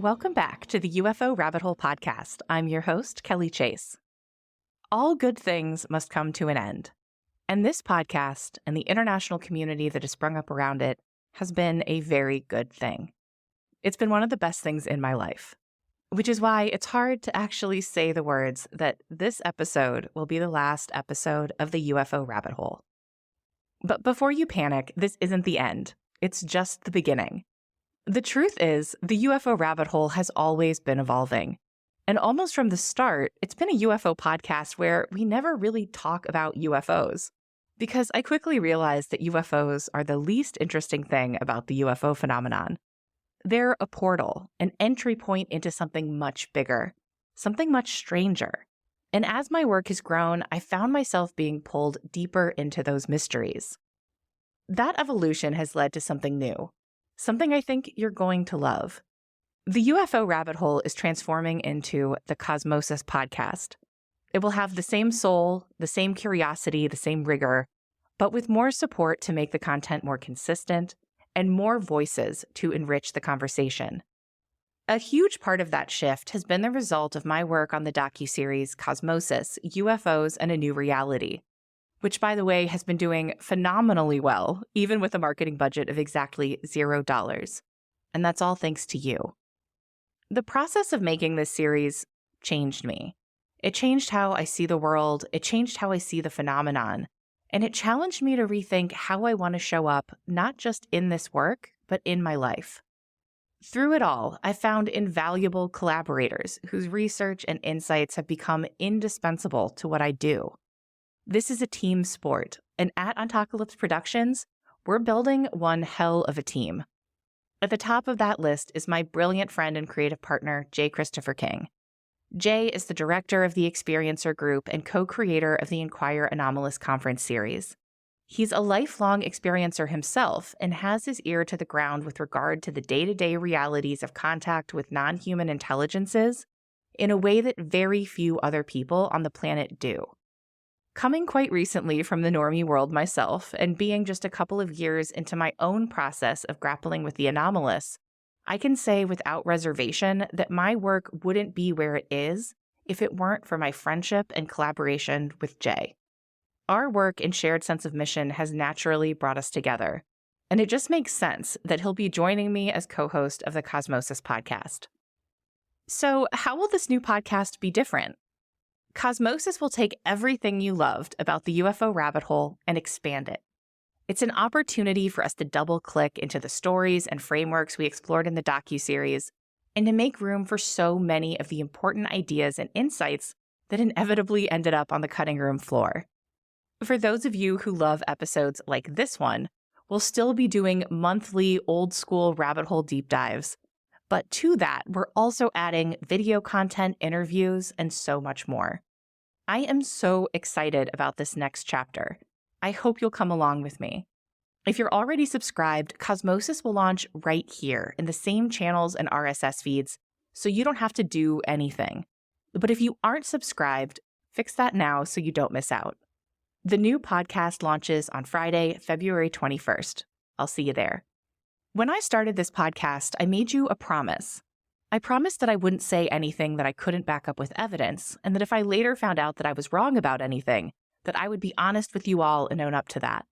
Welcome back to the UFO Rabbit Hole podcast. I'm your host, Kelly Chase. All good things must come to an end. And this podcast and the international community that has sprung up around it has been a very good thing. It's been one of the best things in my life, which is why it's hard to actually say the words that this episode will be the last episode of the UFO Rabbit Hole. But before you panic, this isn't the end. It's just the beginning. The truth is, the UFO Rabbit Hole has always been evolving. And almost from the start, it's been a UFO podcast where we never really talk about UFOs. Because I quickly realized that UFOs are the least interesting thing about the UFO phenomenon. They're a portal, an entry point into something much bigger, something much stranger. And as my work has grown, I found myself being pulled deeper into those mysteries. That evolution has led to something new, something I think you're going to love. The UFO Rabbit Hole is transforming into the Cosmosis podcast. It will have the same soul, the same curiosity, the same rigor, but with more support to make the content more consistent and more voices to enrich the conversation. A huge part of that shift has been the result of my work on the docuseries Cosmosis, UFOs and a New Reality, which, by the way, has been doing phenomenally well, even with a marketing budget of exactly $0. And that's all thanks to you. The process of making this series changed me. It changed how I see the world, it changed how I see the phenomenon, and it challenged me to rethink how I want to show up, not just in this work, but in my life. Through it all, I found invaluable collaborators whose research and insights have become indispensable to what I do. This is a team sport, and at Ontocalypse Productions, we're building one hell of a team. At the top of that list is my brilliant friend and creative partner, J. Christopher King. Jay is the director of the Experiencer Group and co-creator of the Inquire Anomalous Conference series. He's a lifelong experiencer himself and has his ear to the ground with regard to the day-to-day realities of contact with non-human intelligences in a way that very few other people on the planet do. Coming quite recently from the normie world myself and being just a couple of years into my own process of grappling with the anomalous, I can say without reservation that my work wouldn't be where it is if it weren't for my friendship and collaboration with Jay. Our work and shared sense of mission has naturally brought us together, and it just makes sense that he'll be joining me as co-host of the Cosmosis podcast. So, how will this new podcast be different? Cosmosis will take everything you loved about the UFO Rabbit Hole and expand it. It's an opportunity for us to double-click into the stories and frameworks we explored in the docuseries and to make room for so many of the important ideas and insights that inevitably ended up on the cutting room floor. For those of you who love episodes like this one, we'll still be doing monthly old-school rabbit hole deep dives. But to that, we're also adding video content, interviews, and so much more. I am so excited about this next chapter. I hope you'll come along with me. If you're already subscribed, Cosmosis will launch right here in the same channels and RSS feeds, so you don't have to do anything. But if you aren't subscribed, fix that now so you don't miss out. The new podcast launches on Friday, February 21st. I'll see you there. When I started this podcast, I made you a promise. I promised that I wouldn't say anything that I couldn't back up with evidence, and that if I later found out that I was wrong about anything, that I would be honest with you all and own up to that.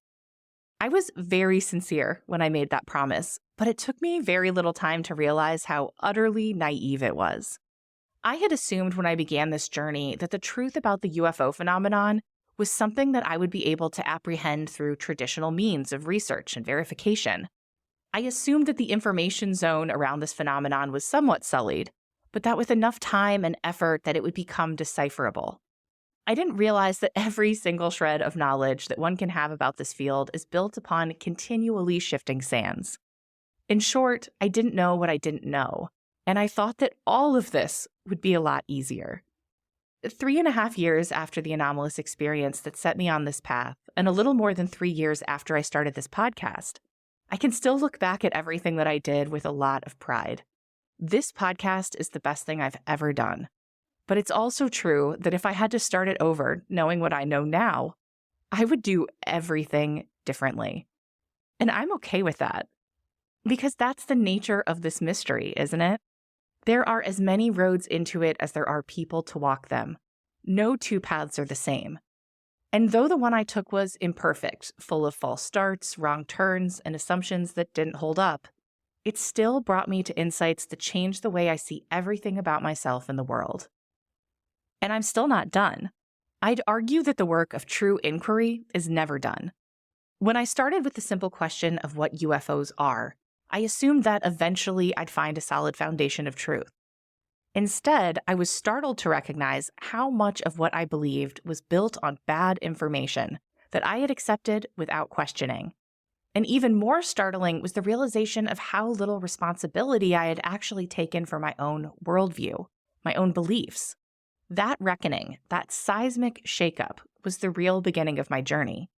I was very sincere when I made that promise, but it took me very little time to realize how utterly naive it was. I had assumed when I began this journey that the truth about the UFO phenomenon was something that I would be able to apprehend through traditional means of research and verification. I assumed that the information zone around this phenomenon was somewhat sullied, but that with enough time and effort that it would become decipherable. I didn't realize that every single shred of knowledge that one can have about this field is built upon continually shifting sands. In short, I didn't know what I didn't know, and I thought that all of this would be a lot easier. 3.5 years after the anomalous experience that set me on this path, and a little more than 3 years after I started this podcast, I can still look back at everything that I did with a lot of pride. This podcast is the best thing I've ever done. But it's also true that if I had to start it over, knowing what I know now, I would do everything differently. And I'm okay with that. Because that's the nature of this mystery, isn't it? There are as many roads into it as there are people to walk them. No two paths are the same. And though the one I took was imperfect, full of false starts, wrong turns, and assumptions that didn't hold up, it still brought me to insights that changed the way I see everything about myself and the world. And I'm still not done. I'd argue that the work of true inquiry is never done. When I started with the simple question of what UFOs are, I assumed that eventually I'd find a solid foundation of truth. Instead, I was startled to recognize how much of what I believed was built on bad information that I had accepted without questioning. And even more startling was the realization of how little responsibility I had actually taken for my own worldview, my own beliefs. That reckoning, that seismic shakeup, was the real beginning of my journey.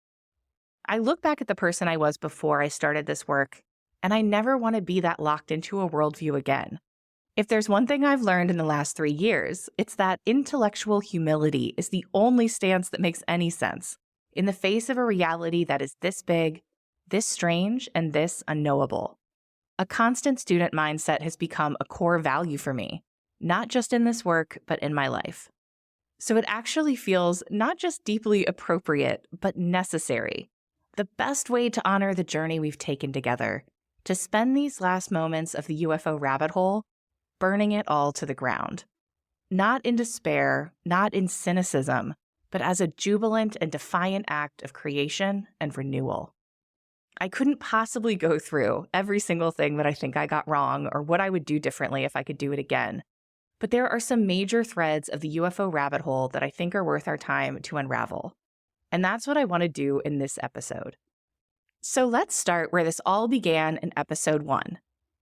I look back at the person I was before I started this work, and I never want to be that locked into a worldview again. If there's one thing I've learned in the last 3 years, it's that intellectual humility is the only stance that makes any sense in the face of a reality that is this big, this strange, and this unknowable. A constant student mindset has become a core value for me, not just in this work, but in my life. So it actually feels not just deeply appropriate, but necessary. The best way to honor the journey we've taken together, to spend these last moments of the UFO rabbit hole burning it all to the ground. Not in despair, not in cynicism, but as a jubilant and defiant act of creation and renewal. I couldn't possibly go through every single thing that I think I got wrong or what I would do differently if I could do it again. But there are some major threads of the UFO rabbit hole that I think are worth our time to unravel. And that's what I want to do in this episode. So let's start where this all began in episode 1,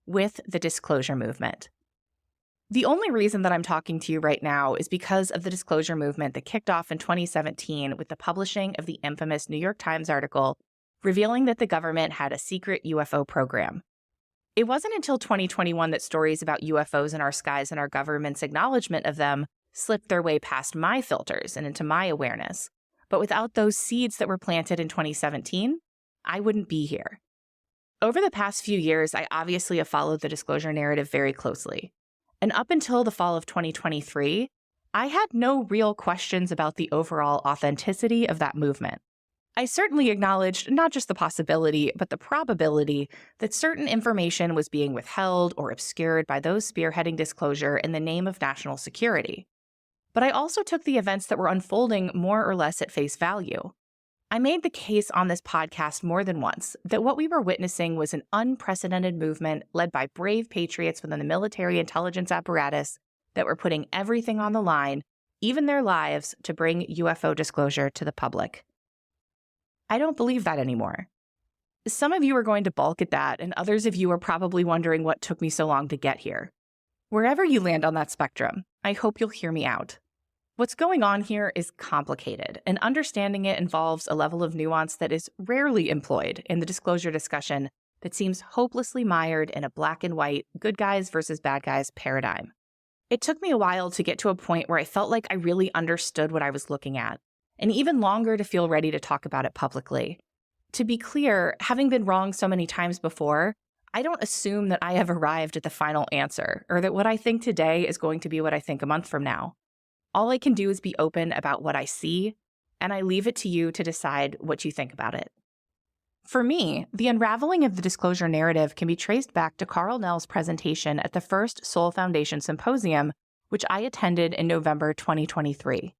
with the disclosure movement. The only reason that I'm talking to you right now is because of the disclosure movement that kicked off in 2017 with the publishing of the infamous New York Times article revealing that the government had a secret UFO program. It wasn't until 2021 that stories about UFOs in our skies and our government's acknowledgement of them slipped their way past my filters and into my awareness. But without those seeds that were planted in 2017, I wouldn't be here. Over the past few years, I obviously have followed the disclosure narrative very closely. And up until the fall of 2023, I had no real questions about the overall authenticity of that movement. I certainly acknowledged not just the possibility, but the probability that certain information was being withheld or obscured by those spearheading disclosure in the name of national security. But I also took the events that were unfolding more or less at face value. I made the case on this podcast more than once that what we were witnessing was an unprecedented movement led by brave patriots within the military intelligence apparatus that were putting everything on the line, even their lives, to bring UFO disclosure to the public. I don't believe that anymore. Some of you are going to balk at that, and others of you are probably wondering what took me so long to get here. Wherever you land on that spectrum, I hope you'll hear me out. What's going on here is complicated, and understanding it involves a level of nuance that is rarely employed in the disclosure discussion that seems hopelessly mired in a black and white, good guys versus bad guys paradigm. It took me a while to get to a point where I felt like I really understood what I was looking at, and even longer to feel ready to talk about it publicly. To be clear, having been wrong so many times before, I don't assume that I have arrived at the final answer, or that what I think today is going to be what I think a month from now. All I can do is be open about what I see, and I leave it to you to decide what you think about it. For me, the unraveling of the disclosure narrative can be traced back to Carl Nell's presentation at the first Soul Foundation Symposium, which I attended in November 2023.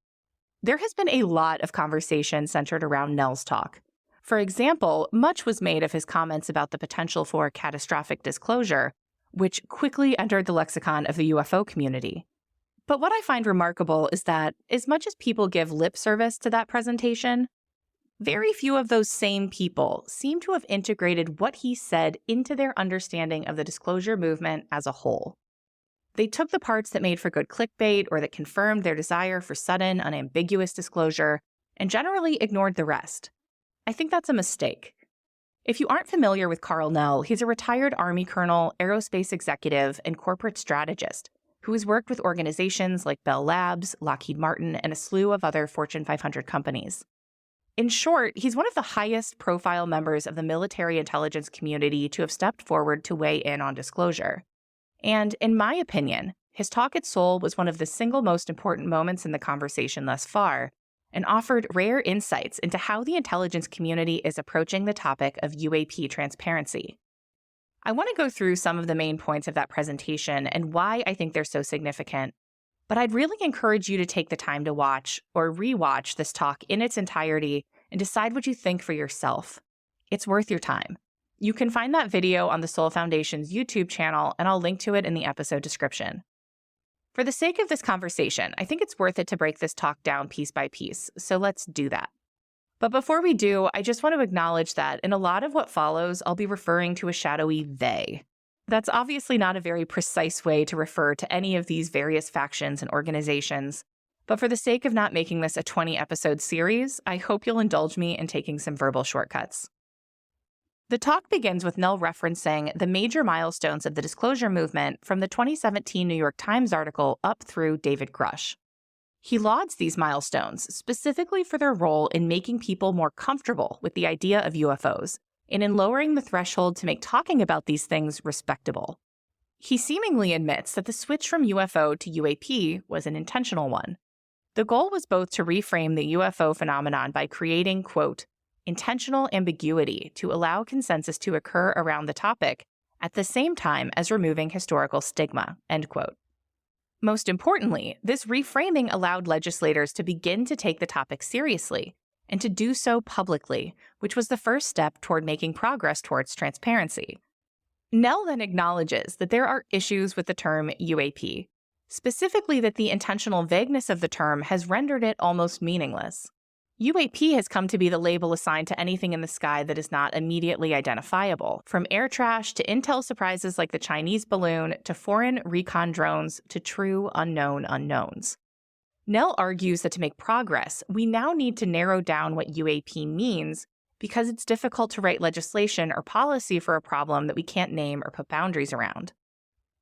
There has been a lot of conversation centered around Nell's talk. For example, much was made of his comments about the potential for catastrophic disclosure, which quickly entered the lexicon of the UFO community. But what I find remarkable is that, as much as people give lip service to that presentation, very few of those same people seem to have integrated what he said into their understanding of the disclosure movement as a whole. They took the parts that made for good clickbait or that confirmed their desire for sudden, unambiguous disclosure, and generally ignored the rest. I think that's a mistake. If you aren't familiar with Carl Nell, he's a retired Army colonel, aerospace executive, and corporate strategist who has worked with organizations like Bell Labs, Lockheed Martin, and a slew of other Fortune 500 companies. In short, he's one of the highest profile members of the military intelligence community to have stepped forward to weigh in on disclosure. And in my opinion, his talk at Seoul was one of the single most important moments in the conversation thus far, and offered rare insights into how the intelligence community is approaching the topic of UAP transparency. I want to go through some of the main points of that presentation and why I think they're so significant, but I'd really encourage you to take the time to watch or rewatch this talk in its entirety and decide what you think for yourself. It's worth your time. You can find that video on the Seoul Foundation's YouTube channel, and I'll link to it in the episode description. For the sake of this conversation, I think it's worth it to break this talk down piece by piece, so let's do that. But before we do, I just want to acknowledge that in a lot of what follows, I'll be referring to a shadowy they. That's obviously not a very precise way to refer to any of these various factions and organizations, but for the sake of not making this a 20-episode series, I hope you'll indulge me in taking some verbal shortcuts. The talk begins with Nell referencing the major milestones of the disclosure movement from the 2017 New York Times article up through David Grush. He lauds these milestones specifically for their role in making people more comfortable with the idea of UFOs and in lowering the threshold to make talking about these things respectable. He seemingly admits that the switch from UFO to UAP was an intentional one. The goal was both to reframe the UFO phenomenon by creating, quote, intentional ambiguity to allow consensus to occur around the topic at the same time as removing historical stigma, end quote. Most importantly, this reframing allowed legislators to begin to take the topic seriously and to do so publicly, which was the first step toward making progress towards transparency. Nell then acknowledges that there are issues with the term UAP, specifically that the intentional vagueness of the term has rendered it almost meaningless. UAP has come to be the label assigned to anything in the sky that is not immediately identifiable, from air trash to intel surprises like the Chinese balloon to foreign recon drones to true unknown unknowns. Nell argues that to make progress, we now need to narrow down what UAP means because it's difficult to write legislation or policy for a problem that we can't name or put boundaries around.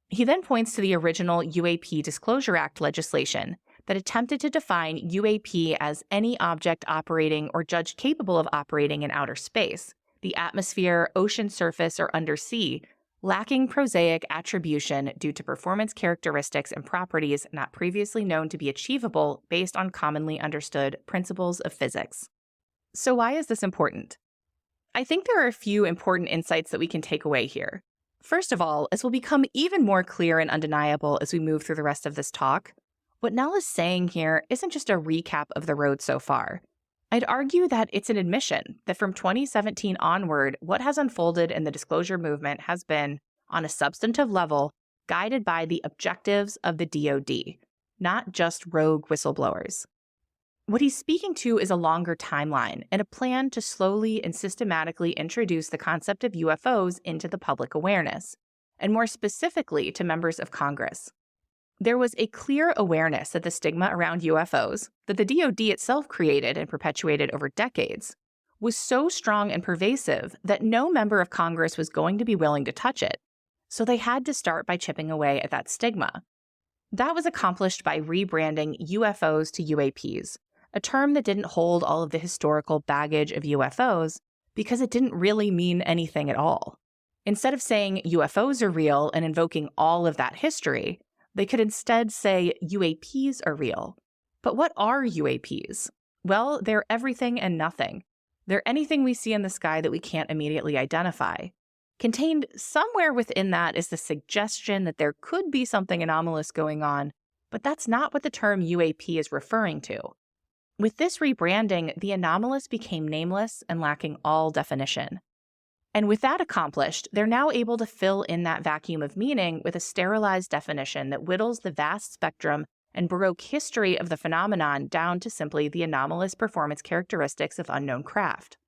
He then points to the original UAP Disclosure Act legislation that attempted to define UAP as any object operating or judged capable of operating in outer space, the atmosphere, ocean surface, or undersea, lacking prosaic attribution due to performance characteristics and properties not previously known to be achievable based on commonly understood principles of physics. So why is this important? I think there are a few important insights that we can take away here. First of all, as will become even more clear and undeniable as we move through the rest of this talk, what Nell is saying here isn't just a recap of the road so far. I'd argue that it's an admission that from 2017 onward, what has unfolded in the disclosure movement has been, on a substantive level, guided by the objectives of the DoD, not just rogue whistleblowers. What he's speaking to is a longer timeline and a plan to slowly and systematically introduce the concept of UFOs into the public awareness, and more specifically to members of Congress. There was a clear awareness that the stigma around UFOs, that the DoD itself created and perpetuated over decades, was so strong and pervasive that no member of Congress was going to be willing to touch it, so they had to start by chipping away at that stigma. That was accomplished by rebranding UFOs to UAPs, a term that didn't hold all of the historical baggage of UFOs because it didn't really mean anything at all. Instead of saying UFOs are real and invoking all of that history, they could instead say UAPs are real. But what are UAPs? Well, they're everything and nothing. They're anything we see in the sky that we can't immediately identify. Contained somewhere within that is the suggestion that there could be something anomalous going on, but that's not what the term UAP is referring to. With this rebranding, the anomalous became nameless and lacking all definition. And with that accomplished, they're now able to fill in that vacuum of meaning with a sterilized definition that whittles the vast spectrum and baroque history of the phenomenon down to simply the anomalous performance characteristics of unknown craft.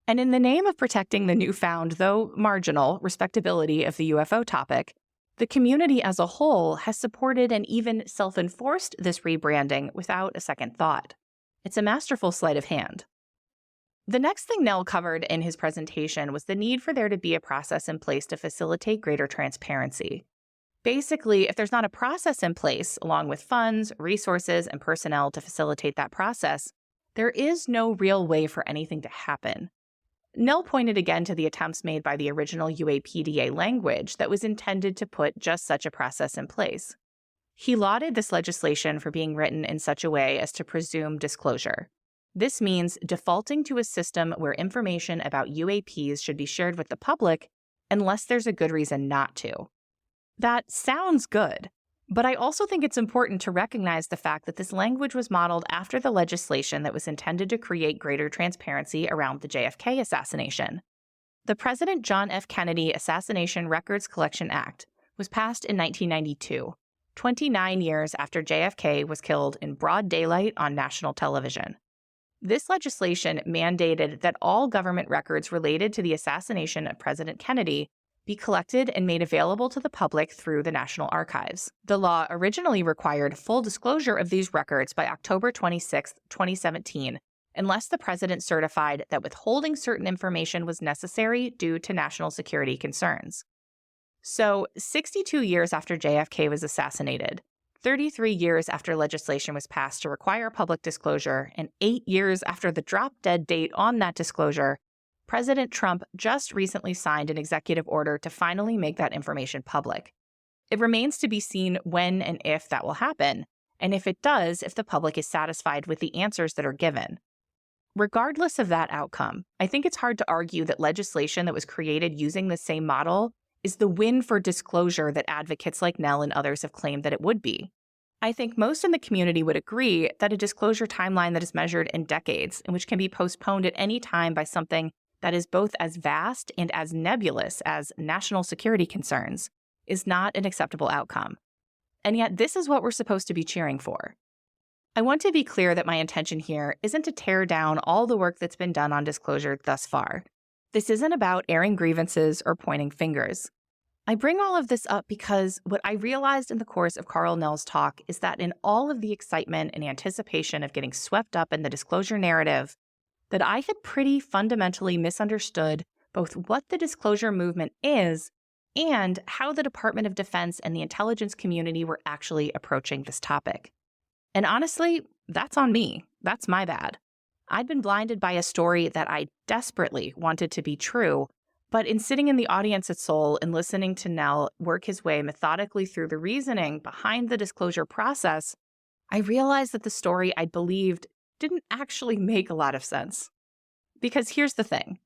And in the name of protecting the newfound, though marginal, respectability of the UFO topic, the community as a whole has supported and even self-enforced this rebranding without a second thought. It's a masterful sleight of hand. The next thing Nell covered in his presentation was the need for there to be a process in place to facilitate greater transparency. Basically, if there's not a process in place, along with funds, resources, and personnel to facilitate that process, there is no real way for anything to happen. Nell pointed again to the attempts made by the original UAPDA language that was intended to put just such a process in place. He lauded this legislation for being written in such a way as to presume disclosure. This means defaulting to a system where information about UAPs should be shared with the public unless there's a good reason not to. That sounds good, but I also think it's important to recognize the fact that this language was modeled after the legislation that was intended to create greater transparency around the JFK assassination. The President John F. Kennedy Assassination Records Collection Act was passed in 1992, 29 years after JFK was killed in broad daylight on national television. This legislation mandated that all government records related to the assassination of President Kennedy be collected and made available to the public through the National Archives. The law originally required full disclosure of these records by October 26, 2017, unless the president certified that withholding certain information was necessary due to national security concerns. So, 62 years after JFK was assassinated, 33 years after legislation was passed to require public disclosure, and 8 years after the drop-dead date on that disclosure, President Trump just recently signed an executive order to finally make that information public. It remains to be seen when and if that will happen, and if it does, if the public is satisfied with the answers that are given. Regardless of that outcome, I think it's hard to argue that legislation that was created using the same model is the win for disclosure that advocates like Nell and others have claimed that it would be. I think most in the community would agree that a disclosure timeline that is measured in decades and which can be postponed at any time by something that is both as vast and as nebulous as national security concerns is not an acceptable outcome. And yet this is what we're supposed to be cheering for. I want to be clear that my intention here isn't to tear down all the work that's been done on disclosure thus far. This isn't about airing grievances or pointing fingers. I bring all of this up because what I realized in the course of Carl Nell's talk is that in all of the excitement and anticipation of getting swept up in the disclosure narrative, that I had pretty fundamentally misunderstood both what the disclosure movement is and how the Department of Defense and the intelligence community were actually approaching this topic. And honestly, that's on me. That's my bad. I'd been blinded by a story that I desperately wanted to be true, but in sitting in the audience at Seoul and listening to Nell work his way methodically through the reasoning behind the disclosure process, I realized that the story I believed didn't actually make a lot of sense. Because here's the thing.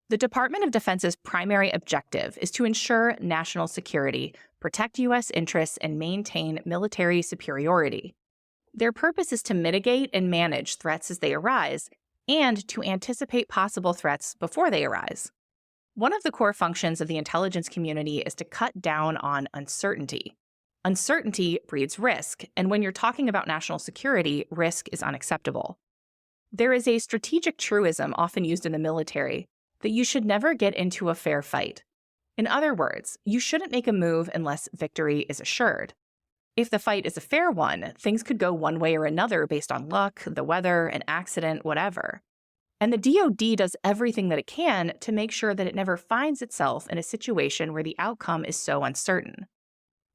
The Department of Defense's primary objective is to ensure national security, protect U.S. interests, and maintain military superiority. Their purpose is to mitigate and manage threats as they arise, and to anticipate possible threats before they arise. One of the core functions of the intelligence community is to cut down on uncertainty. Uncertainty breeds risk, and when you're talking about national security, risk is unacceptable. There is a strategic truism often used in the military that you should never get into a fair fight. In other words, you shouldn't make a move unless victory is assured. If the fight is a fair one, things could go one way or another based on luck, the weather, an accident, whatever. And the DoD does everything that it can to make sure that it never finds itself in a situation where the outcome is so uncertain.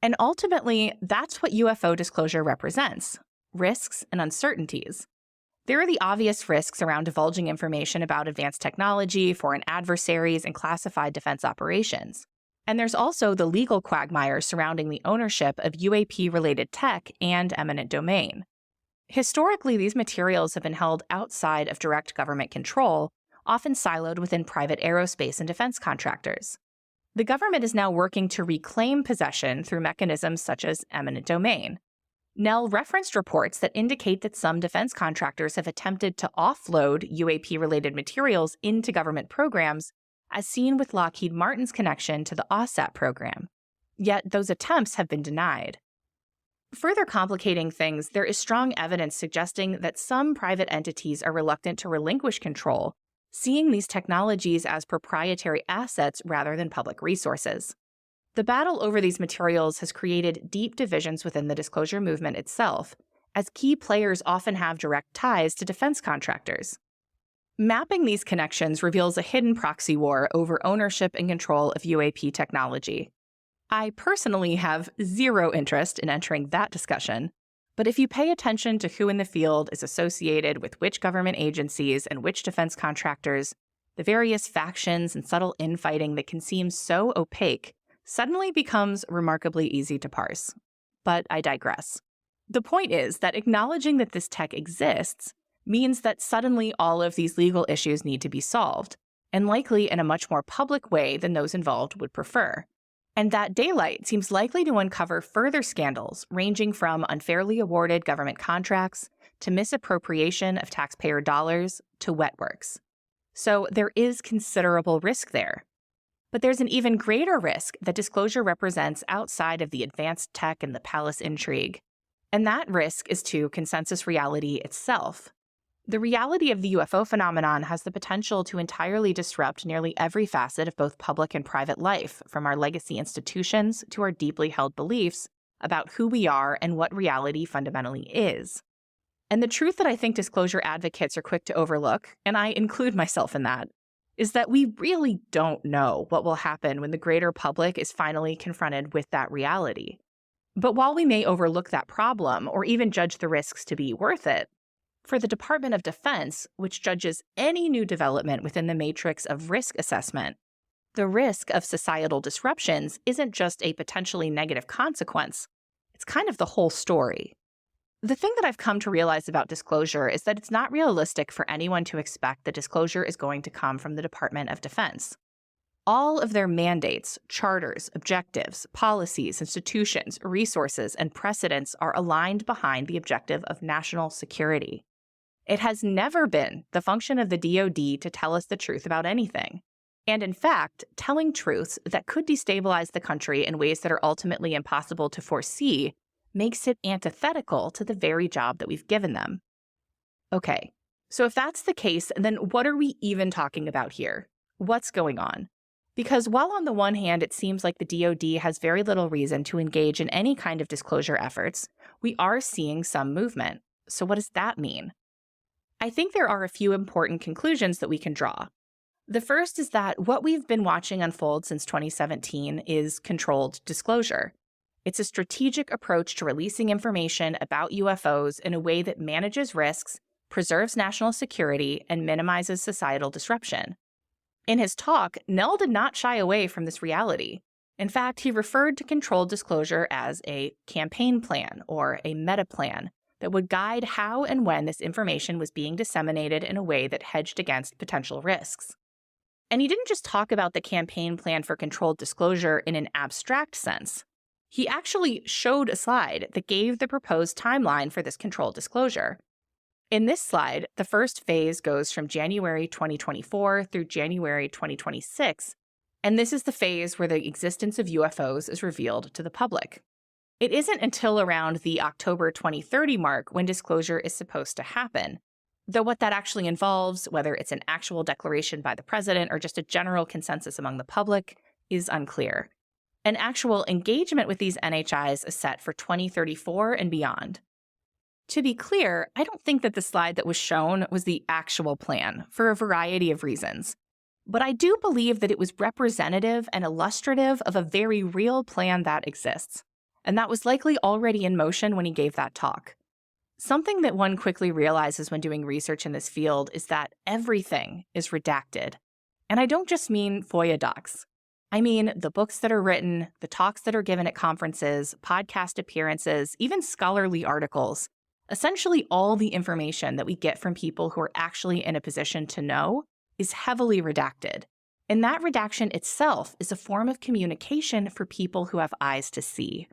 And ultimately, that's what UFO disclosure represents: risks and uncertainties. There are the obvious risks around divulging information about advanced technology, foreign adversaries, and classified defense operations. And there's also the legal quagmire surrounding the ownership of UAP-related tech and eminent domain. Historically, these materials have been held outside of direct government control, often siloed within private aerospace and defense contractors. The government is now working to reclaim possession through mechanisms such as eminent domain. Nell referenced reports that indicate that some defense contractors have attempted to offload UAP-related materials into government programs, as seen with Lockheed Martin's connection to the OSAT program. Yet those attempts have been denied. Further complicating things, there is strong evidence suggesting that some private entities are reluctant to relinquish control, seeing these technologies as proprietary assets rather than public resources. The battle over these materials has created deep divisions within the disclosure movement itself, as key players often have direct ties to defense contractors. Mapping these connections reveals a hidden proxy war over ownership and control of UAP technology. I personally have zero interest in entering that discussion, but if you pay attention to who in the field is associated with which government agencies and which defense contractors, the various factions and subtle infighting that can seem so opaque suddenly becomes remarkably easy to parse. but I digress. The point is that acknowledging that this tech exists means that suddenly all of these legal issues need to be solved, and likely in a much more public way than those involved would prefer. And that daylight seems likely to uncover further scandals ranging from unfairly awarded government contracts to misappropriation of taxpayer dollars to wet works. So there is considerable risk there. But there's an even greater risk that disclosure represents outside of the advanced tech and the palace intrigue. And that risk is to consensus reality itself. The reality of the UFO phenomenon has the potential to entirely disrupt nearly every facet of both public and private life, from our legacy institutions to our deeply held beliefs about who we are and what reality fundamentally is. And the truth that I think disclosure advocates are quick to overlook, and I include myself in that, is that we really don't know what will happen when the greater public is finally confronted with that reality. But while we may overlook that problem or even judge the risks to be worth it, for the Department of Defense, which judges any new development within the matrix of risk assessment, the risk of societal disruptions isn't just a potentially negative consequence, it's kind of the whole story. The thing that I've come to realize about disclosure is that it's not realistic for anyone to expect that disclosure is going to come from the Department of Defense. All of their mandates, charters, objectives, policies, institutions, resources, and precedents are aligned behind the objective of national security. It has never been the function of the DoD to tell us the truth about anything. And in fact, telling truths that could destabilize the country in ways that are ultimately impossible to foresee makes it antithetical to the very job that we've given them. Okay, so if that's the case, then what are we even talking about here? What's going on? Because while on the one hand it seems like the DoD has very little reason to engage in any kind of disclosure efforts, we are seeing some movement. So what does that mean? I think there are a few important conclusions that we can draw. The first is that what we've been watching unfold since 2017 is controlled disclosure. It's a strategic approach to releasing information about UFOs in a way that manages risks, preserves national security, and minimizes societal disruption. In his talk, Nell did not shy away from this reality. In fact, he referred to controlled disclosure as a campaign plan or a meta plan that would guide how and when this information was being disseminated in a way that hedged against potential risks. And he didn't just talk about the campaign plan for controlled disclosure in an abstract sense. He actually showed a slide that gave the proposed timeline for this controlled disclosure. In this slide, the first phase goes from January 2024 through January 2026, and this is the phase where the existence of UFOs is revealed to the public. It isn't until around the October 2030 mark when disclosure is supposed to happen, though what that actually involves, whether it's an actual declaration by the president or just a general consensus among the public, is unclear. An actual engagement with these NHIs is set for 2034 and beyond. To be clear, I don't think that the slide that was shown was the actual plan, for a variety of reasons. But I do believe that it was representative and illustrative of a very real plan that exists. And that was likely already in motion when he gave that talk. Something that one quickly realizes when doing research in this field is that everything is redacted. And I don't just mean FOIA docs. I mean the books that are written, the talks that are given at conferences, podcast appearances, even scholarly articles. Essentially all the information that we get from people who are actually in a position to know is heavily redacted. And that redaction itself is a form of communication for people who have eyes to see.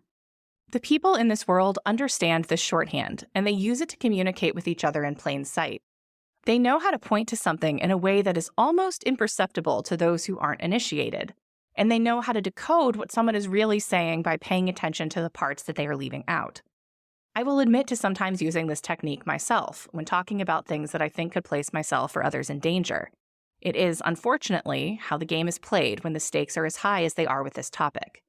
The people in this world understand this shorthand, and they use it to communicate with each other in plain sight. They know how to point to something in a way that is almost imperceptible to those who aren't initiated, and they know how to decode what someone is really saying by paying attention to the parts that they are leaving out. I will admit to sometimes using this technique myself when talking about things that I think could place myself or others in danger. It is, unfortunately, how the game is played when the stakes are as high as they are with this topic.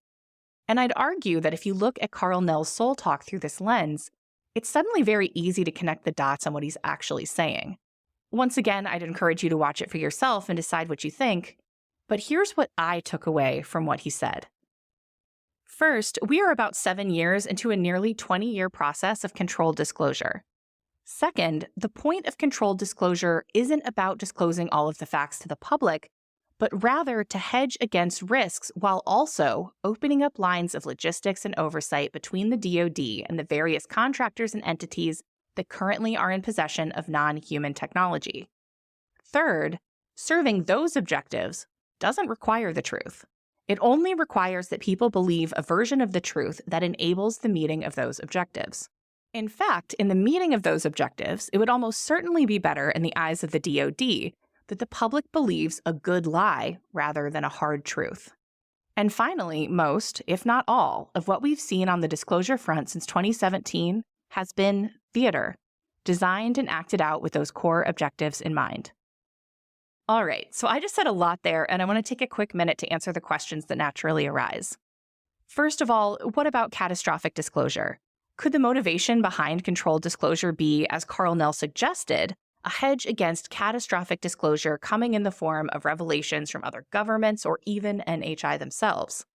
And I'd argue that if you look at Carl Nell's Soul Talk through this lens, it's suddenly very easy to connect the dots on what he's actually saying. Once again, I'd encourage you to watch it for yourself and decide what you think, but here's what I took away from what he said. First, we are about 7 years into a nearly 20-year process of controlled disclosure. Second, the point of controlled disclosure isn't about disclosing all of the facts to the public, but rather to hedge against risks while also opening up lines of logistics and oversight between the DoD and the various contractors and entities that currently are in possession of non-human technology. Third, serving those objectives doesn't require the truth. It only requires that people believe a version of the truth that enables the meeting of those objectives. In fact, in the meeting of those objectives, it would almost certainly be better in the eyes of the DoD that the public believes a good lie rather than a hard truth. And finally, most, if not all, of what we've seen on the disclosure front since 2017 has been theater, designed and acted out with those core objectives in mind. All right, so I just said a lot there, and I want to take a quick minute to answer the questions that naturally arise. First of all, what about catastrophic disclosure? Could the motivation behind controlled disclosure be, as Carl Nell suggested, a hedge against catastrophic disclosure coming in the form of revelations from other governments or even NHI themselves?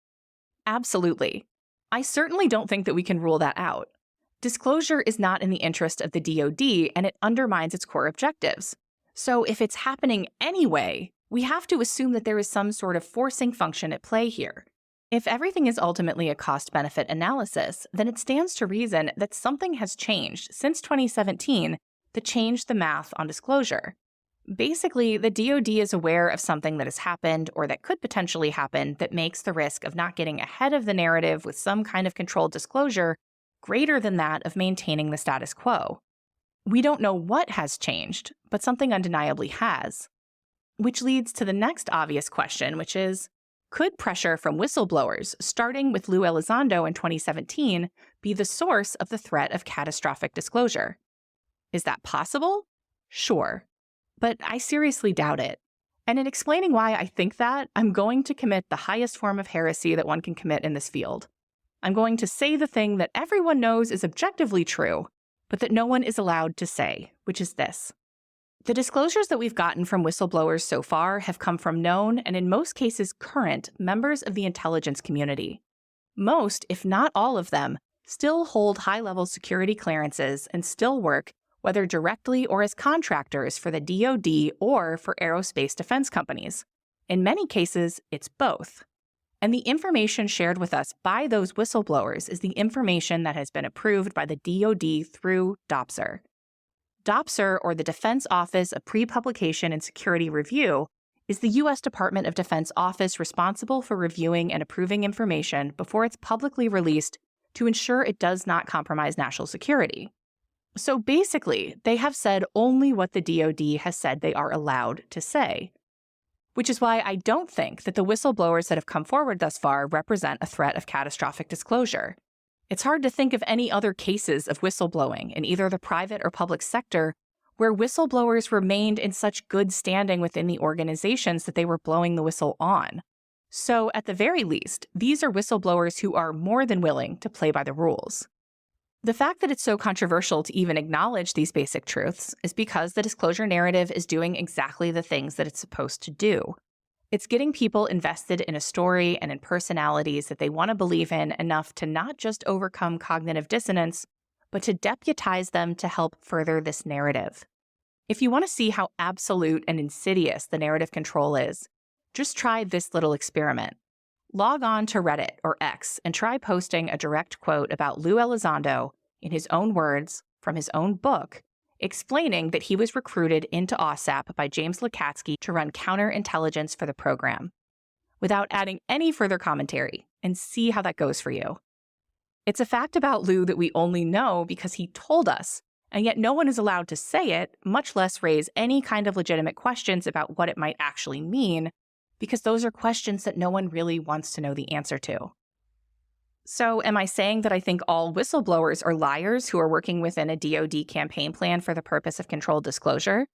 Absolutely. I certainly don't think that we can rule that out. Disclosure is not in the interest of the DoD, and it undermines its core objectives. So if it's happening anyway, we have to assume that there is some sort of forcing function at play here. If everything is ultimately a cost-benefit analysis, then it stands to reason that something has changed since 2017 that changed the math on disclosure. Basically, the DoD is aware of something that has happened or that could potentially happen that makes the risk of not getting ahead of the narrative with some kind of controlled disclosure greater than that of maintaining the status quo. We don't know what has changed, but something undeniably has. Which leads to the next obvious question, which is, could pressure from whistleblowers, starting with Lou Elizondo in 2017, be the source of the threat of catastrophic disclosure? Is that possible? Sure. But I seriously doubt it. And in explaining why I think that, I'm going to commit the highest form of heresy that one can commit in this field. I'm going to say the thing that everyone knows is objectively true, but that no one is allowed to say, which is this. The disclosures that we've gotten from whistleblowers so far have come from known, and in most cases current, members of the intelligence community. Most, if not all of them, still hold high-level security clearances and still work, whether directly or as contractors for the DoD or for aerospace defense companies. In many cases, it's both. And the information shared with us by those whistleblowers is the information that has been approved by the DoD through DOPSR. DOPSR, or the Defense Office of Pre-Publication and Security Review, is the U.S. Department of Defense office responsible for reviewing and approving information before it's publicly released to ensure it does not compromise national security. So basically, they have said only what the DoD has said they are allowed to say. Which is why I don't think that the whistleblowers that have come forward thus far represent a threat of catastrophic disclosure. It's hard to think of any other cases of whistleblowing in either the private or public sector where whistleblowers remained in such good standing within the organizations that they were blowing the whistle on. So, at the very least, these are whistleblowers who are more than willing to play by the rules. The fact that it's so controversial to even acknowledge these basic truths is because the disclosure narrative is doing exactly the things that it's supposed to do. It's getting people invested in a story and in personalities that they want to believe in enough to not just overcome cognitive dissonance, but to deputize them to help further this narrative. If you want to see how absolute and insidious the narrative control is, just try this little experiment. Log on to Reddit or X and try posting a direct quote about Lou Elizondo, in his own words, from his own book, explaining that he was recruited into OSAP by James Lukatsky to run counterintelligence for the program, without adding any further commentary, and see how that goes for you. It's a fact about Lou that we only know because he told us, and yet no one is allowed to say it, much less raise any kind of legitimate questions about what it might actually mean, because those are questions that no one really wants to know the answer to. So am I saying that I think all whistleblowers are liars who are working within a DoD campaign plan for the purpose of controlled disclosure?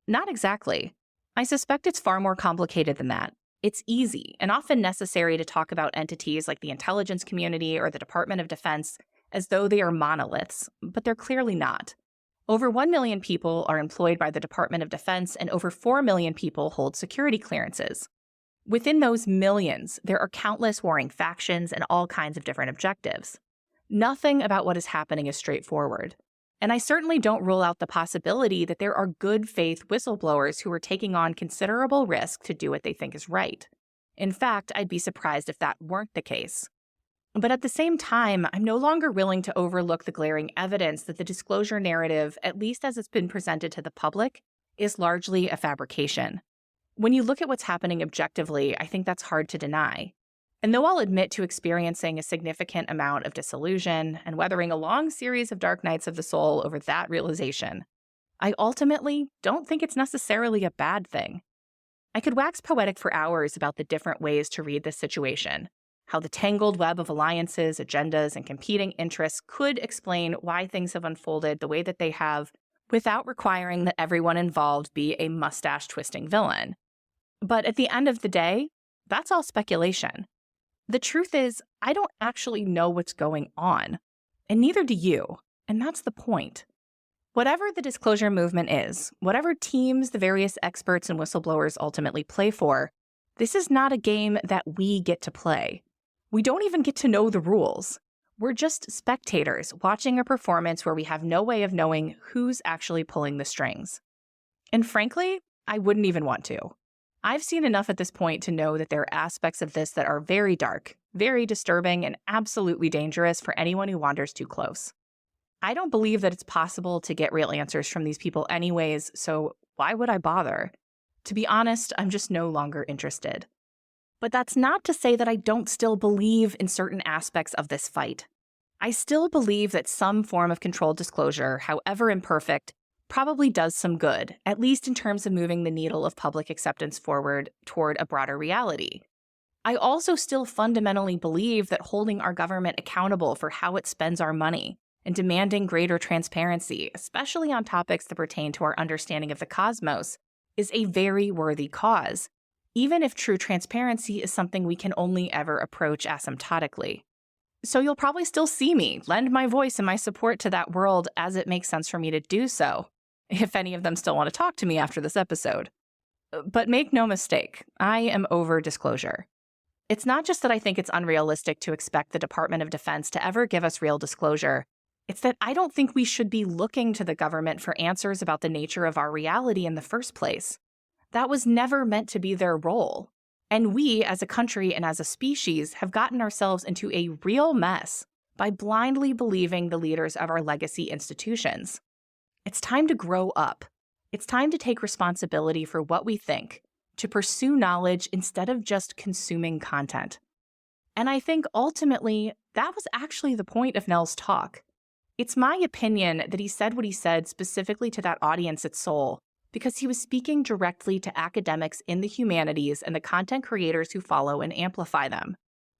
Not exactly. I suspect it's far more complicated than that. It's easy and often necessary to talk about entities like the intelligence community or the Department of Defense as though they are monoliths, but they're clearly not. Over 1 million people are employed by the Department of Defense, and over 4 million people hold security clearances. Within those millions, there are countless warring factions and all kinds of different objectives. Nothing about what is happening is straightforward. And I certainly don't rule out the possibility that there are good faith whistleblowers who are taking on considerable risk to do what they think is right. In fact, I'd be surprised if that weren't the case. But at the same time, I'm no longer willing to overlook the glaring evidence that the disclosure narrative, at least as it's been presented to the public, is largely a fabrication. When you look at what's happening objectively, I think that's hard to deny. And though I'll admit to experiencing a significant amount of disillusion and weathering a long series of dark nights of the soul over that realization, I ultimately don't think it's necessarily a bad thing. I could wax poetic for hours about the different ways to read this situation, how the tangled web of alliances, agendas, and competing interests could explain why things have unfolded the way that they have without requiring that everyone involved be a mustache-twisting villain. But at the end of the day, that's all speculation. The truth is, I don't actually know what's going on, and neither do you, and that's the point. Whatever the disclosure movement is, whatever teams the various experts and whistleblowers ultimately play for, this is not a game that we get to play. We don't even get to know the rules. We're just spectators watching a performance where we have no way of knowing who's actually pulling the strings. And frankly, I wouldn't even want to. I've seen enough at this point to know that there are aspects of this that are very dark, very disturbing, and absolutely dangerous for anyone who wanders too close. I don't believe that it's possible to get real answers from these people anyways, so why would I bother? To be honest, I'm just no longer interested. But that's not to say that I don't still believe in certain aspects of this fight. I still believe that some form of controlled disclosure, however imperfect, probably does some good, at least in terms of moving the needle of public acceptance forward toward a broader reality. I also still fundamentally believe that holding our government accountable for how it spends our money and demanding greater transparency, especially on topics that pertain to our understanding of the cosmos, is a very worthy cause, even if true transparency is something we can only ever approach asymptotically. So you'll probably still see me lend my voice and my support to that world as it makes sense for me to do so, if any of them still want to talk to me after this episode. But make no mistake, I am over disclosure. It's not just that I think it's unrealistic to expect the Department of Defense to ever give us real disclosure. It's that I don't think we should be looking to the government for answers about the nature of our reality in the first place. That was never meant to be their role. And we, as a country and as a species, have gotten ourselves into a real mess by blindly believing the leaders of our legacy institutions. It's time to grow up. It's time to take responsibility for what we think, to pursue knowledge instead of just consuming content. And I think ultimately, that was actually the point of Nell's talk. It's my opinion that he said what he said specifically to that audience at Seoul, because he was speaking directly to academics in the humanities and the content creators who follow and amplify them.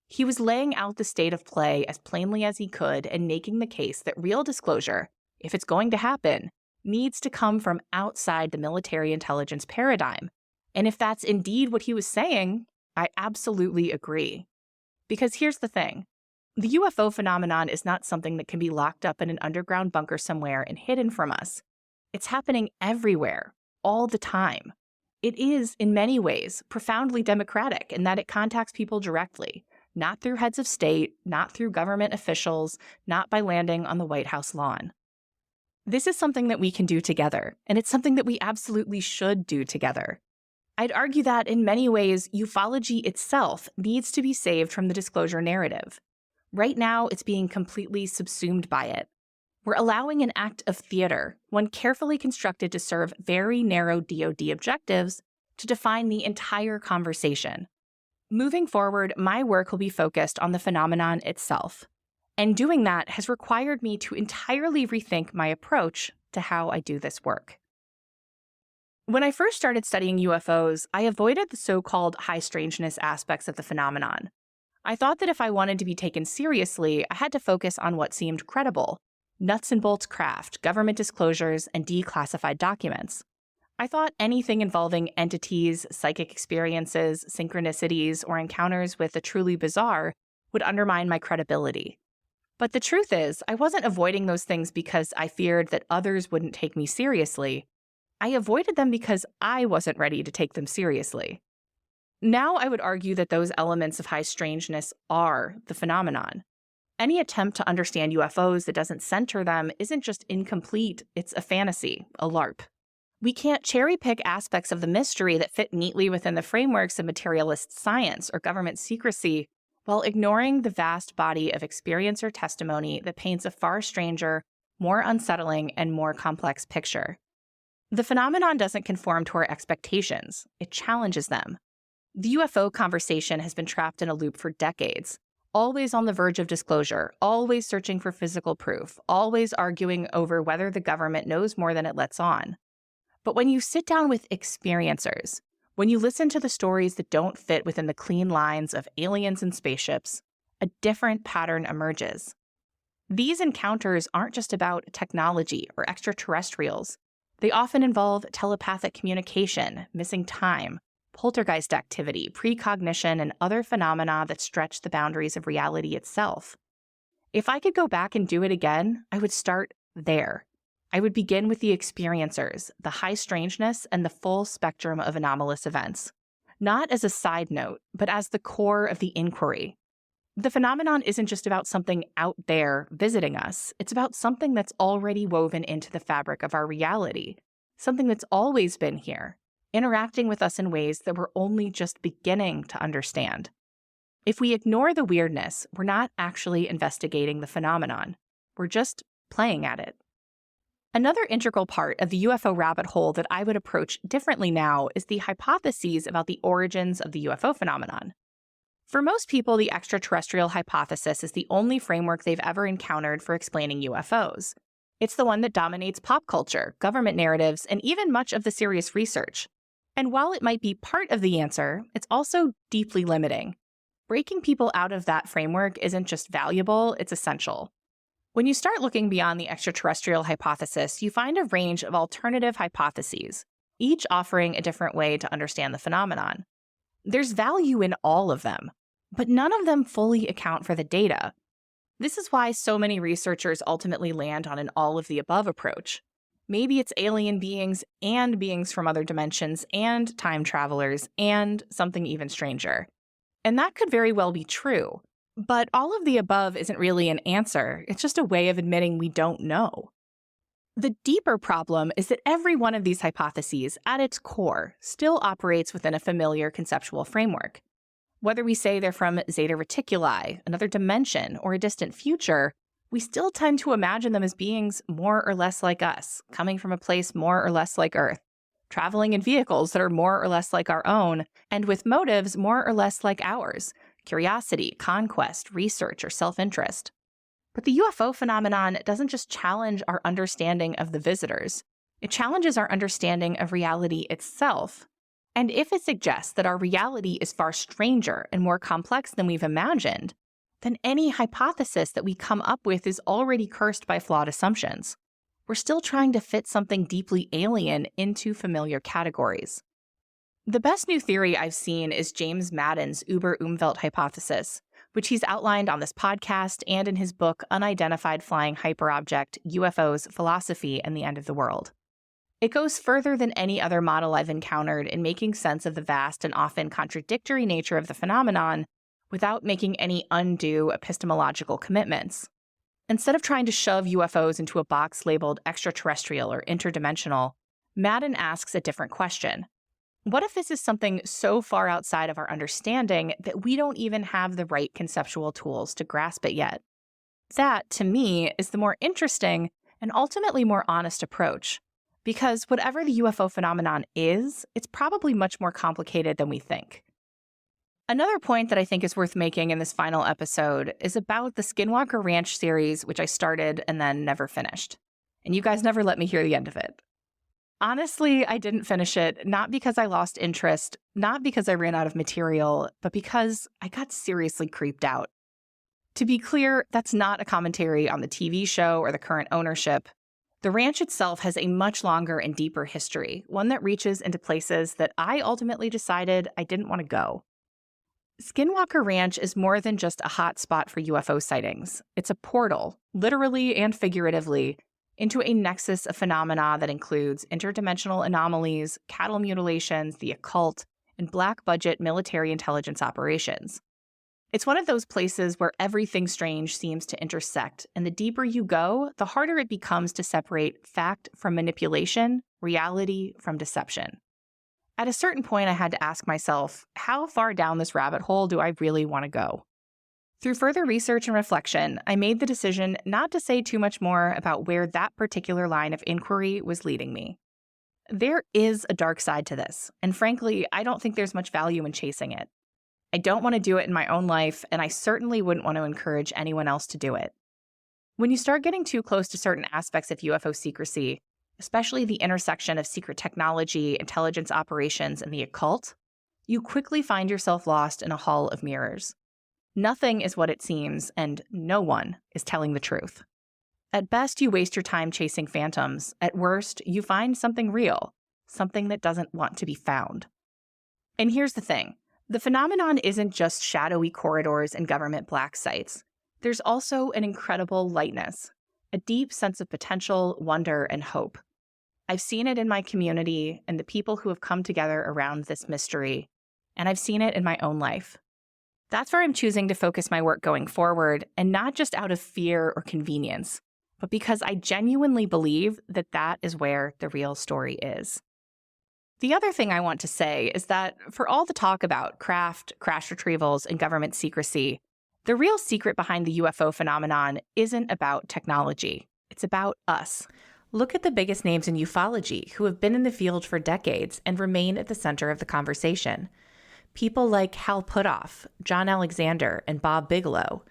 He was laying out the state of play as plainly as he could and making the case that real disclosure, if it's going to happen, needs to come from outside the military intelligence paradigm. And if that's indeed what he was saying, I absolutely agree. Because here's the thing. The UFO phenomenon is not something that can be locked up in an underground bunker somewhere and hidden from us. It's happening everywhere, all the time. It is, in many ways, profoundly democratic in that it contacts people directly, not through heads of state, not through government officials, not by landing on the White House lawn. This is something that we can do together, and it's something that we absolutely should do together. I'd argue that, in many ways, ufology itself needs to be saved from the disclosure narrative. Right now, it's being completely subsumed by it. We're allowing an act of theater, one carefully constructed to serve very narrow DoD objectives, to define the entire conversation. Moving forward, my work will be focused on the phenomenon itself. And doing that has required me to entirely rethink my approach to how I do this work. When I first started studying UFOs, I avoided the so-called high strangeness aspects of the phenomenon. I thought that if I wanted to be taken seriously, I had to focus on what seemed credible: nuts and bolts craft, government disclosures, and declassified documents. I thought anything involving entities, psychic experiences, synchronicities, or encounters with the truly bizarre would undermine my credibility. But the truth is, I wasn't avoiding those things because I feared that others wouldn't take me seriously. I avoided them because I wasn't ready to take them seriously. Now I would argue that those elements of high strangeness are the phenomenon. Any attempt to understand UFOs that doesn't center them isn't just incomplete, it's a fantasy, a LARP. We can't cherry-pick aspects of the mystery that fit neatly within the frameworks of materialist science or government secrecy while ignoring the vast body of experiencer testimony that paints a far stranger, more unsettling, and more complex picture. The phenomenon doesn't conform to our expectations. It challenges them. The UFO conversation has been trapped in a loop for decades, always on the verge of disclosure, always searching for physical proof, always arguing over whether the government knows more than it lets on. But when you sit down with experiencers, when you listen to the stories that don't fit within the clean lines of aliens and spaceships, a different pattern emerges. These encounters aren't just about technology or extraterrestrials. They often involve telepathic communication, missing time, poltergeist activity, precognition, and other phenomena that stretch the boundaries of reality itself. If I could go back and do it again, I would start there. I would begin with the experiencers, the high strangeness, and the full spectrum of anomalous events, not as a side note, but as the core of the inquiry. The phenomenon isn't just about something out there visiting us. It's about something that's already woven into the fabric of our reality, something that's always been here, interacting with us in ways that we're only just beginning to understand. If we ignore the weirdness, we're not actually investigating the phenomenon. We're just playing at it. Another integral part of the UFO rabbit hole that I would approach differently now is the hypotheses about the origins of the UFO phenomenon. For most people, the extraterrestrial hypothesis is the only framework they've ever encountered for explaining UFOs. It's the one that dominates pop culture, government narratives, and even much of the serious research. And while it might be part of the answer, it's also deeply limiting. Breaking people out of that framework isn't just valuable, it's essential. When you start looking beyond the extraterrestrial hypothesis, you find a range of alternative hypotheses, each offering a different way to understand the phenomenon. There's value in all of them, but none of them fully account for the data. This is why so many researchers ultimately land on an all-of-the-above approach. Maybe it's alien beings and beings from other dimensions and time travelers and something even stranger. And that could very well be true. But all of the above isn't really an answer, it's just a way of admitting we don't know. The deeper problem is that every one of these hypotheses, at its core, still operates within a familiar conceptual framework. Whether we say they're from Zeta Reticuli, another dimension, or a distant future, we still tend to imagine them as beings more or less like us, coming from a place more or less like Earth, traveling in vehicles that are more or less like our own, and with motives more or less like ours. Curiosity, conquest, research, or self-interest. But the UFO phenomenon doesn't just challenge our understanding of the visitors. It challenges our understanding of reality itself. And if it suggests that our reality is far stranger and more complex than we've imagined, then any hypothesis that we come up with is already cursed by flawed assumptions. We're still trying to fit something deeply alien into familiar categories. The best new theory I've seen is James Madden's Uber-Umwelt hypothesis, which he's outlined on this podcast and in his book Unidentified Flying Hyperobject, UFOs, Philosophy, and the End of the World. It goes further than any other model I've encountered in making sense of the vast and often contradictory nature of the phenomenon without making any undue epistemological commitments. Instead of trying to shove UFOs into a box labeled extraterrestrial or interdimensional, Madden asks a different question. What if this is something so far outside of our understanding that we don't even have the right conceptual tools to grasp it yet? That, to me, is the more interesting and ultimately more honest approach. Because whatever the UFO phenomenon is, it's probably much more complicated than we think. Another point that I think is worth making in this final episode is about the Skinwalker Ranch series, which I started and then never finished. And you guys never let me hear the end of it. Honestly, I didn't finish it, not because I lost interest, not because I ran out of material, but because I got seriously creeped out. To be clear, that's not a commentary on the TV show or the current ownership. The ranch itself has a much longer and deeper history, one that reaches into places that I ultimately decided I didn't want to go. Skinwalker Ranch is more than just a hot spot for UFO sightings. It's a portal, literally and figuratively, into a nexus of phenomena that includes interdimensional anomalies, cattle mutilations, the occult, and black-budget military intelligence operations. It's one of those places where everything strange seems to intersect, and the deeper you go, the harder it becomes to separate fact from manipulation, reality from deception. At a certain point, I had to ask myself, how far down this rabbit hole do I really want to go? Through further research and reflection, I made the decision not to say too much more about where that particular line of inquiry was leading me. There is a dark side to this, and frankly, I don't think there's much value in chasing it. I don't want to do it in my own life, and I certainly wouldn't want to encourage anyone else to do it. When you start getting too close to certain aspects of UFO secrecy, especially the intersection of secret technology, intelligence operations, and the occult, you quickly find yourself lost in a hall of mirrors. Nothing is what it seems, and no one is telling the truth. At best, you waste your time chasing phantoms. At worst, you find something real, something that doesn't want to be found. And here's the thing. The phenomenon isn't just shadowy corridors and government black sites. There's also an incredible lightness, a deep sense of potential, wonder, and hope. I've seen it in my community and the people who have come together around this mystery, and I've seen it in my own life. That's where I'm choosing to focus my work going forward, and not just out of fear or convenience, but because I genuinely believe that that is where the real story is. The other thing I want to say is that for all the talk about craft, crash retrievals, and government secrecy, the real secret behind the UFO phenomenon isn't about technology. It's about us. Look at the biggest names in ufology who have been in the field for decades and remain at the center of the conversation. People like Hal Puthoff, John Alexander, and Bob Bigelow.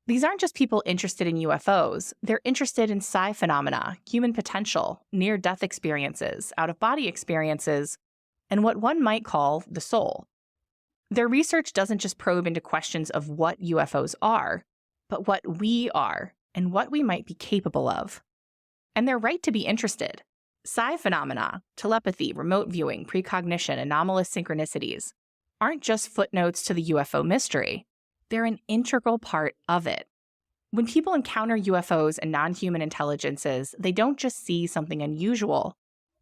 These aren't just people interested in UFOs. They're interested in psi phenomena, human potential, near-death experiences, out-of-body experiences, and what one might call the soul. Their research doesn't just probe into questions of what UFOs are, but what we are and what we might be capable of. And they're right to be interested. Psi phenomena, telepathy, remote viewing, precognition, anomalous synchronicities aren't just footnotes to the UFO mystery. They're an integral part of it. When people encounter UFOs and non-human intelligences, they don't just see something unusual.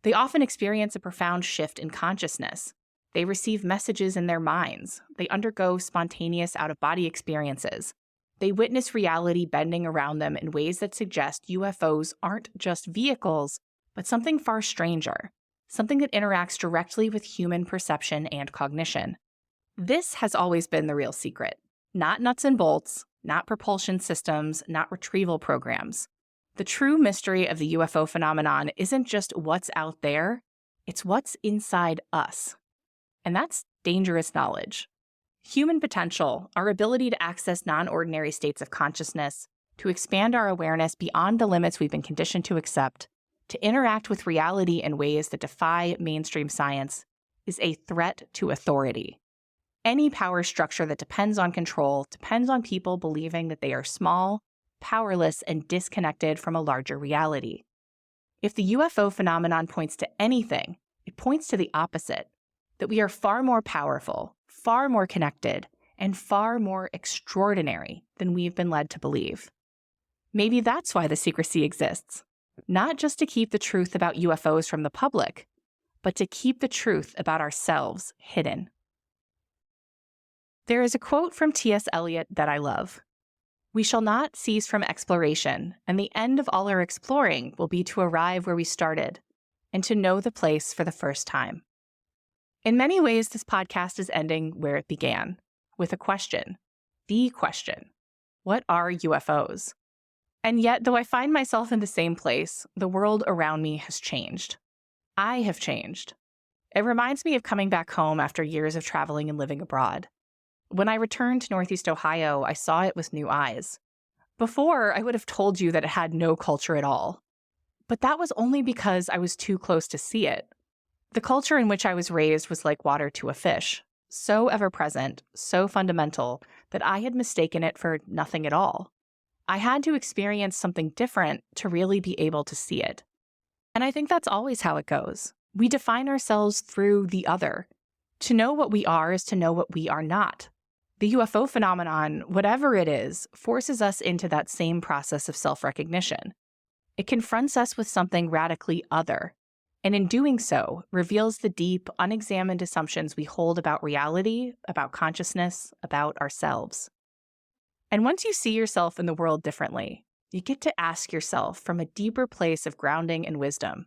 They often experience a profound shift in consciousness. They receive messages in their minds. They undergo spontaneous out-of-body experiences. They witness reality bending around them in ways that suggest UFOs aren't just vehicles, but something far stranger, something that interacts directly with human perception and cognition. This has always been the real secret. Not nuts and bolts, not propulsion systems, not retrieval programs. The true mystery of the UFO phenomenon isn't just what's out there, it's what's inside us. And that's dangerous knowledge. Human potential, our ability to access non-ordinary states of consciousness, to expand our awareness beyond the limits we've been conditioned to accept, to interact with reality in ways that defy mainstream science, is a threat to authority. Any power structure that depends on control depends on people believing that they are small, powerless, and disconnected from a larger reality. If the UFO phenomenon points to anything, it points to the opposite, that we are far more powerful, far more connected, and far more extraordinary than we've been led to believe. Maybe that's why the secrecy exists, not just to keep the truth about UFOs from the public, but to keep the truth about ourselves hidden. There is a quote from T.S. Eliot that I love. "We shall not cease from exploration, and the end of all our exploring will be to arrive where we started, and to know the place for the first time." In many ways, this podcast is ending where it began, with a question. The question. What are UFOs? And yet, though I find myself in the same place, the world around me has changed. I have changed. It reminds me of coming back home after years of traveling and living abroad. When I returned to Northeast Ohio, I saw it with new eyes. Before, I would have told you that it had no culture at all. But that was only because I was too close to see it. The culture in which I was raised was like water to a fish, so ever-present, so fundamental, that I had mistaken it for nothing at all. I had to experience something different to really be able to see it. And I think that's always how it goes. We define ourselves through the other. To know what we are is to know what we are not. The UFO phenomenon, whatever it is, forces us into that same process of self-recognition. It confronts us with something radically other, and in doing so, reveals the deep, unexamined assumptions we hold about reality, about consciousness, about ourselves. And once you see yourself in the world differently, you get to ask yourself from a deeper place of grounding and wisdom,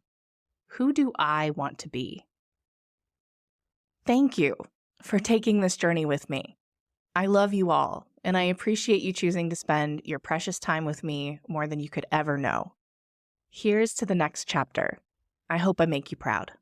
who do I want to be? Thank you for taking this journey with me. I love you all, and I appreciate you choosing to spend your precious time with me more than you could ever know. Here's to the next chapter. I hope I make you proud.